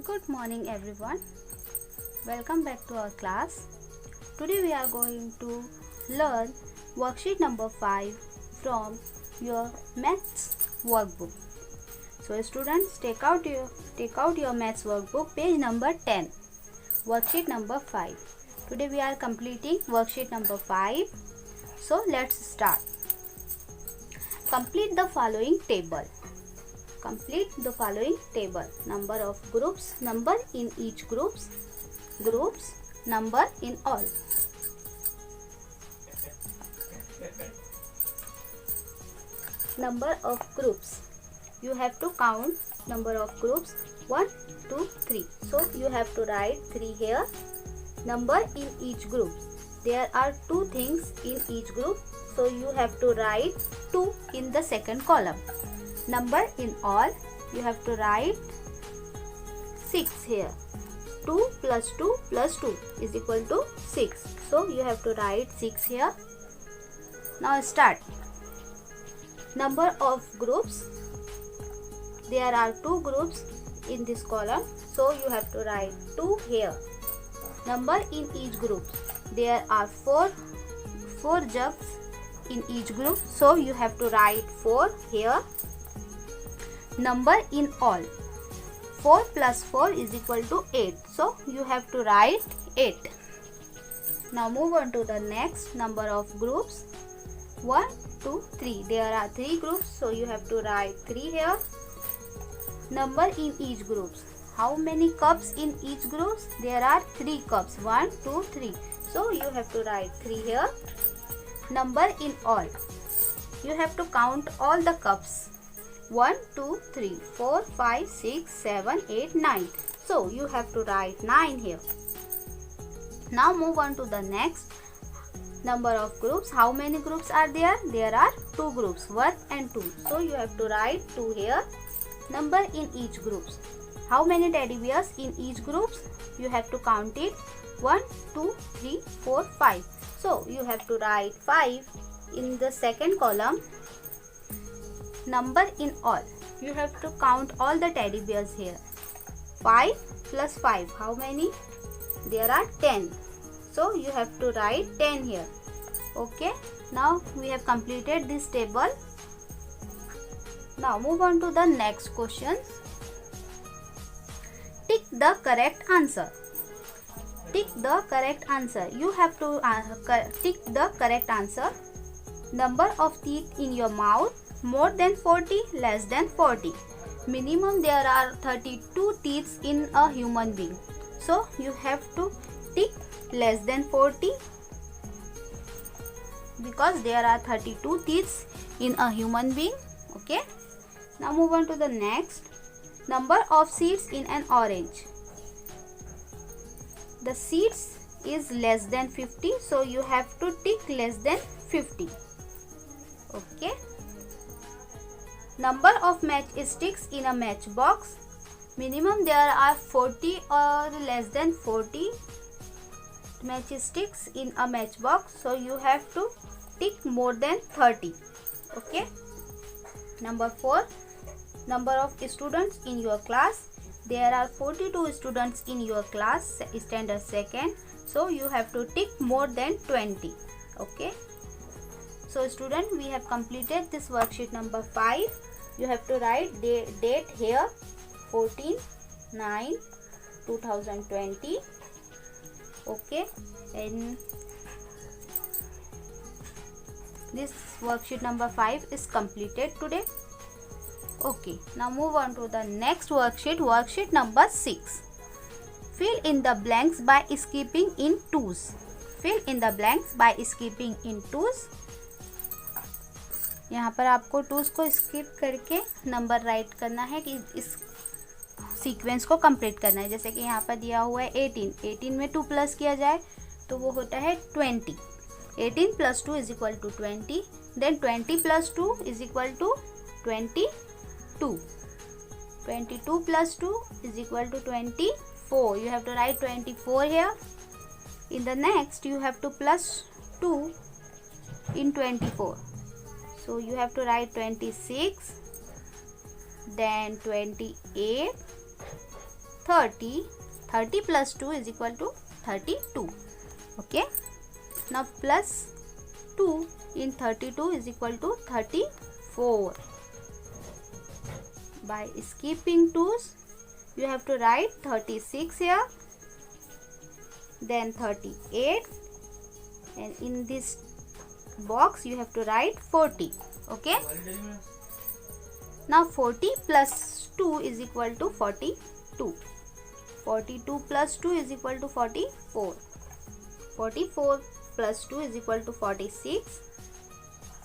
Good morning everyone. Welcome back to our class. Today we are going to learn worksheet number 5 from your maths workbook. So students, take out your maths workbook, page number 10, worksheet number 5. Today we are completing worksheet number 5. So let's start. Complete the following table. Complete the following table. Number of groups, number in each groups, number in all. Number of groups. You have to count number of groups 1, 2, 3. So you have to write 3 here. Number in each group. There are 2 things in each group. So you have to write 2 in the second column. Number in all, you have to write 6 here. 2 plus 2 plus 2 is equal to 6. So you have to write 6 here. Now start. Number of groups. There are 2 groups in this column. So you have to write 2 here. Number in each group. There are 4 jugs in each group. So you have to write 4 here. Number in all. 4 plus 4 is equal to 8. So you have to write 8. Now move on to the next. Number of groups. 1, 2, 3. There are 3 groups. So you have to write 3 here. Number in each group. How many cups in each group? There are 3 cups. 1, 2, 3. So you have to write 3 here. Number in all. You have to count all the cups. 1, 2, 3, 4, 5, 6, 7, 8, 9. So you have to write 9 here. Now move on to the next. Number of groups. How many groups are there? There are 2 groups, 1 and 2. So you have to write 2 here. Number in each group. How many teddy bears in each group? You have to count it. 1, 2, 3, 4, 5. So you have to write 5 in the second column. Number in all. You have to count all the teddy bears here. 5 plus 5. How many? There are 10. So you have to write 10 here. Okay. Now we have completed this table. Now move on to the next questions. Tick the correct answer. Tick the correct answer. You have to tick the correct answer. Number of teeth in your mouth. More than 40, less than 40. Minimum there are 32 teeth in a human being. So you have to tick less than 40 because there are 32 teeth in a human being. Okay. Now move on to the next. Number of seeds in an orange. The seeds is less than 50. So you have to tick less than 50. Okay. Number of matchsticks in a matchbox. Minimum there are 40 or less than 40 matchsticks in a matchbox. So you have to tick more than 30. Okay. Number 4. Number of students in your class. There are 42 students in your class, standard second. So you have to tick more than 20. Okay. So student, we have completed this worksheet number 5. You have to write date here 14/9/2020. Okay, and this worksheet number 5 is completed today. Okay, now move on to the next worksheet, worksheet number 6. Fill in the blanks by skipping in twos. Fill in the blanks by skipping in twos. यहाँ पर आपको twos को skip करके number right करना है कि इस sequence को कंप्लीट करना है. जैसे कि यहाँ पर दिया हुआ है 18 में 2 प्लस किया जाए तो वो होता है 20. 18 plus 2 is equal to 20. Then 20 plus 2 is equal to 22. 22 plus 2 is equal to 24. You have to write 24 here. In the next you have to plus 2 in 24. So you have to write 26, then 28, 30. 30 plus 2 is equal to 32. Okay. Now plus 2 in 32 is equal to 34. By skipping 2's, you have to write 36 here, then 38, and in this box you have to write 40. Okay. Now 40 plus 2 is equal to 42. 42 plus 2 is equal to 44. 44 plus 2 is equal to 46.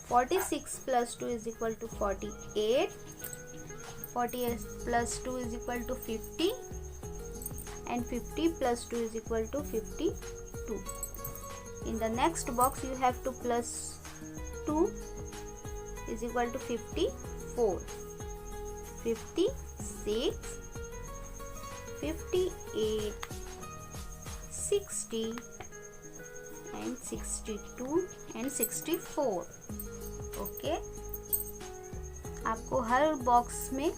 46 plus 2 is equal to 48. 48 plus 2 is equal to 50. And 50 plus 2 is equal to 52. In the next box you have to plus 2 is equal to 54. 56, 58, 60 and 62 and 64. Okay, आपको हर box में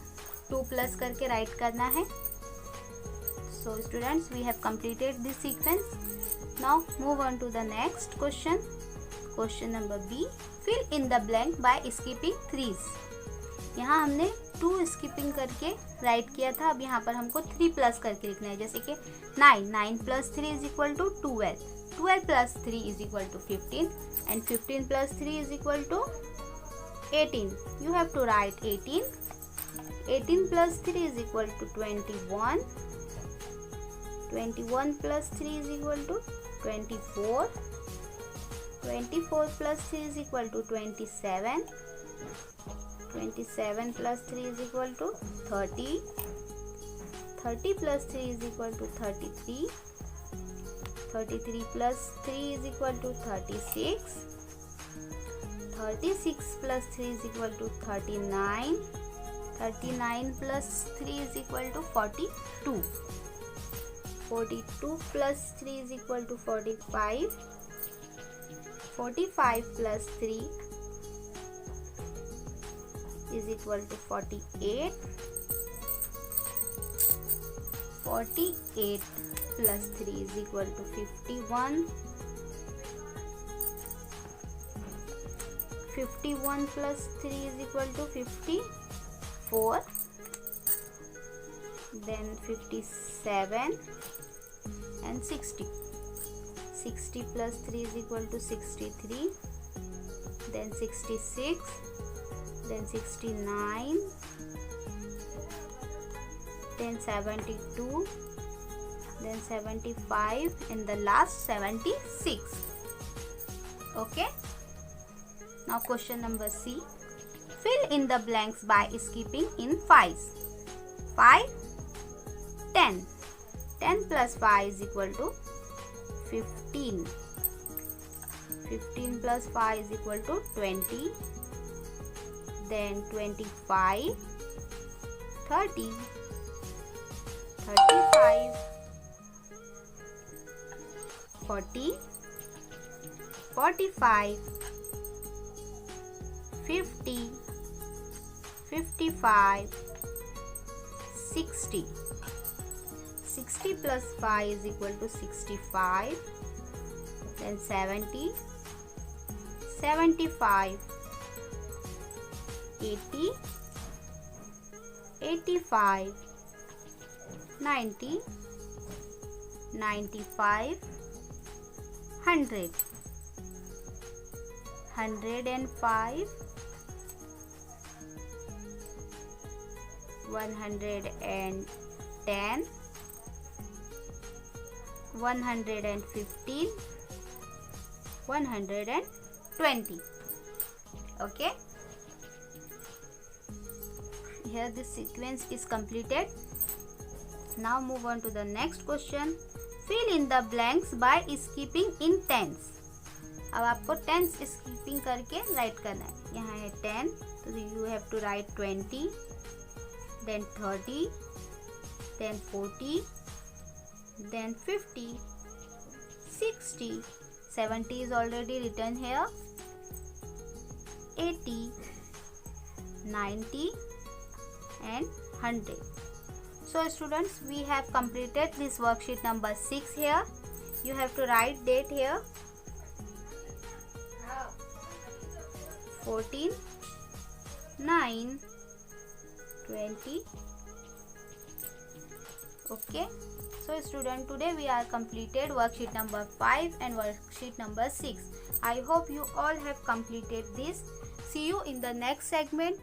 2 plus करके right करना है. So students, we have completed this sequence. Now move on to the next question. Question number B. Fill in the blank by skipping 3's. यहाँ हमने 2 skipping करके right किया था. अब यहाँ पर हमको 3 प्लस करके लिखना है. जैसे कि 9 plus 3 is equal to 12. 12 plus 3 is equal to 15 and 15 plus 3 is equal to 18. You have to write 18. 18 plus 3 is equal to 21. 21 plus 3 is equal to 24. 24 plus 3 is equal to 27. 27 plus 3 is equal to 30. 30 plus 3 is equal to 33. 33 plus 3 is equal to 36. 36 plus 3 is equal to 39. 39 plus 3 is equal to 42. 42 plus 3 is equal to 45. 45 plus 3 is equal to 48. 48 plus 3 is equal to 51. 51 plus 3 is equal to 54. Then 57 and 60. 60 plus 3 is equal to 63. Then 66. Then 69. Then 72. Then 75 and the last 76. Okay. Now question number C. Fill in the blanks by skipping in 5's. 5, 10. 10 plus 5 is equal to 15. 15 plus 5 is equal to 20. Then 25, 30, 35, 40, 45, 50, 55, 60. 60 plus 5 is equal to 65. Then 70, 75, 80, 85, 90, 95, 100, 105, 110, 115, 120. Okay. Here this sequence is completed. Now move on to the next question. Fill in the blanks by skipping in tens. अब आपको tense skipping करके right करना है. यहाँ है 10, तो you have to write 20, then 30, then 40, then 50, 60, 70 is already written here, 80, 90 and 100. So students, we have completed this worksheet number 6 here. You have to write date here. 14, 9, 20. Okay. So student, today we are completed worksheet number 5 and worksheet number 6. I hope you all have completed this. See you in the next segment.